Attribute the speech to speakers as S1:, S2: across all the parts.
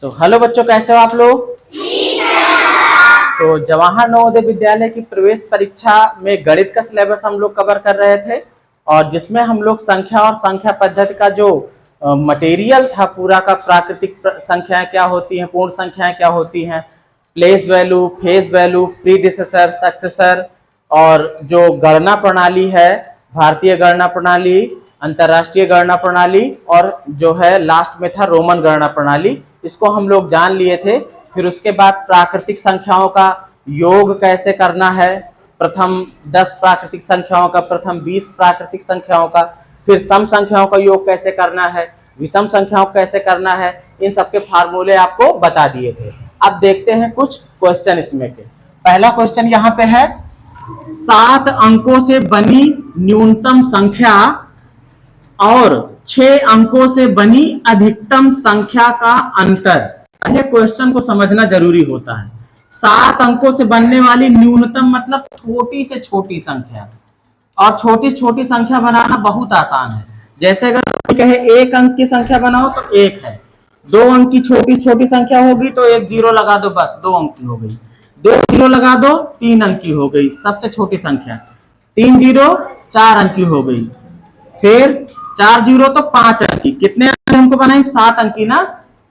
S1: तो हेलो बच्चों, कैसे हो आप लोग? तो जवाहर नवोदय विद्यालय की प्रवेश परीक्षा में गणित का सिलेबस हम लोग कवर कर रहे थे, और जिसमें हम लोग संख्या और संख्या पद्धति का जो मटेरियल था पूरा का, प्राकृतिक संख्याएं क्या होती हैं, पूर्ण संख्याएं क्या होती हैं, place value, face value, predecessor, successor, और जो गणना प्रणाली है, भारतीय गणना प्रणाली, अंतरराष्ट्रीय गणना प्रणाली, और जो है लास्ट में था रोमन गणना प्रणाली, इसको हम लोग जान लिए थे। फिर उसके बाद प्राकृतिक संख्याओं का योग कैसे करना है, प्रथम 10 प्राकृतिक संख्याओं का, प्रथम 20 प्राकृतिक संख्याओं का, फिर सम संख्याओं का योग कैसे करना है, विषम संख्याओं कैसे करना है, इन सबके फार्मूले आपको बता दिए थे। अब देखते हैं कुछ क्वेश्चन इसमें के। पहला क्वेश्चन यहाँ पे है, 7 अंकों से बनी न्यूनतम संख्या और 6 अंकों से बनी अधिकतम संख्या का अंतर। पहले क्वेश्चन को समझना जरूरी होता है। 7 अंकों से बनने वाली न्यूनतम मतलब छोटी से छोटी संख्या, और छोटी छोटी संख्या बनाना बहुत आसान है। जैसे अगर कहे 1 अंक की संख्या बनाओ तो 1 है, 2 अंक की छोटी छोटी संख्या होगी तो 1 जीरो लगा दो, बस 2 अंक की हो गई, 2 जीरो लगा दो 3 अंक की हो गई, सबसे छोटी संख्या। 3 जीरो 4 अंक की हो गई, फिर 4 जीरो तो 5 अंक की, कितने अंक हमको बनाई, 7 अंक की ना,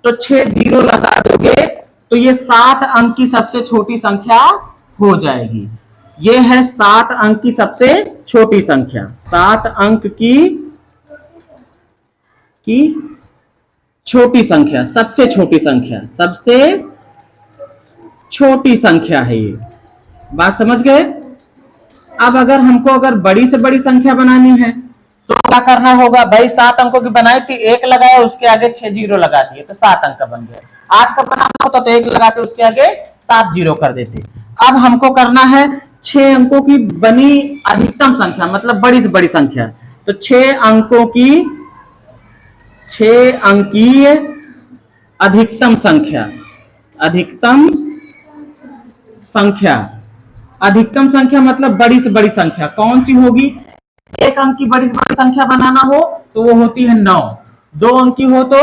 S1: तो 6 जीरो लगा दोगे तो ये 7 अंक की सबसे छोटी संख्या हो जाएगी। ये है 7 अंक की सबसे छोटी संख्या, 7 अंक की छोटी संख्या, सबसे छोटी संख्या, सबसे छोटी संख्या है ये। बात समझ गए? अब अगर बड़ी से बड़ी संख्या बनानी है तो क्या करना होगा भाई, 7 अंकों की बनाई थी, 1 लगाया, उसके आगे 6 जीरो लगा दिए तो 7 अंक का बन गया। 8 का बनाना होता तो 1 लगाते, उसके आगे 7 जीरो कर देते। अब हमको करना है 6 अंकों की बनी अधिकतम संख्या, मतलब बड़ी से बड़ी संख्या, तो 6 अंकों की 6 अंकीय अधिकतम संख्या, अधिकतम संख्या, अधिकतम संख्या मतलब बड़ी से बड़ी संख्या कौन सी होगी? 1 अंक की बड़ी से बड़ी संख्या बनाना हो तो वो होती है 9, 2 अंक की हो तो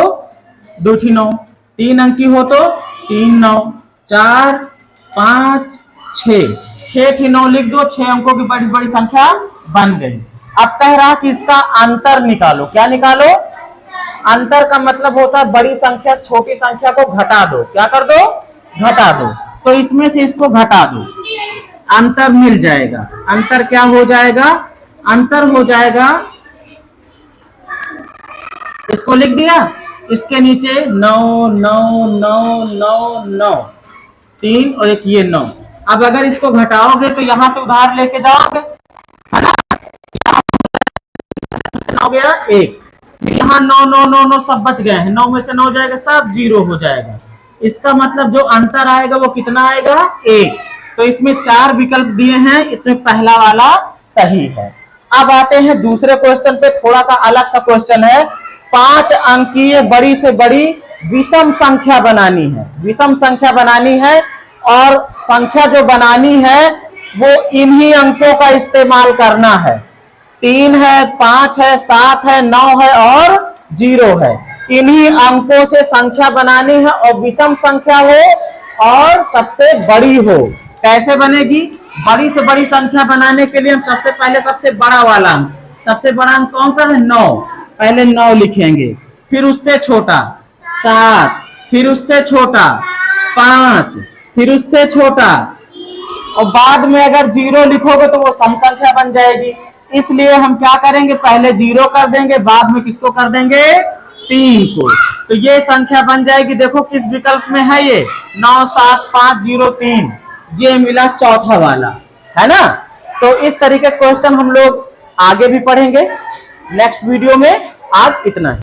S1: 2 थी 9, 3 अंक की हो तो 3 9, 4 5 6 थी 9 लिख दो, 6 अंकों की बड़ी बड़ी संख्या बन गई। अब कह रहा कि इसका अंतर निकालो। क्या निकालो? अंतर का मतलब होता है बड़ी संख्या छोटी संख्या को घटा दो। क्या कर दो? घटा दो। तो इसमें से इसको घटा दो, अंतर मिल जाएगा। अंतर क्या हो जाएगा? अंतर हो जाएगा, इसको लिख दिया, इसके नीचे 9 9 9 9 9, 3 और एक ये 9। अब अगर इसको घटाओगे तो यहां से उधार लेके जाओगे, है ना, हो गया 1, यहाँ 9 9 9 9 सब बच गए हैं, 9 में से 9 जाएगा, सब जीरो हो जाएगा। इसका मतलब जो अंतर आएगा वो कितना आएगा? 1। तो इसमें 4 विकल्प दिए हैं, इसमें पहला वाला सही है। अब आते हैं दूसरे क्वेश्चन पे, थोड़ा सा अलग सा क्वेश्चन है। 5 अंकीय बड़ी से बड़ी विषम संख्या बनानी है, विषम संख्या बनानी है, और संख्या जो बनानी है वो इन्हीं अंकों का इस्तेमाल करना है। 3 है, 5 है, 7 है, 9 है और 0 है। इन्हीं अंकों से संख्या बनानी है और विषम संख्या हो और सबसे बड़ी हो। कैसे बनेगी? बड़ी से बड़ी संख्या बनाने के लिए हम सबसे पहले सबसे बड़ा वाला अंक, सबसे बड़ा अंक कौन सा है? 9। पहले 9 लिखेंगे, फिर उससे छोटा 7, फिर उससे छोटा 5, फिर उससे छोटा, और बाद में अगर 0 लिखोगे तो वो सम संख्या बन जाएगी। इसलिए हम क्या करेंगे, पहले 0 कर देंगे, बाद में किसको कर देंगे? 3 को। तो ये संख्या बन जाएगी, देखो किस विकल्प में है ये, 9 7 5 0 3, ये मिला चौथा वाला, है ना। तो इस तरीके क्वेश्चन हम लोग आगे भी पढ़ेंगे नेक्स्ट वीडियो में। आज इतना है।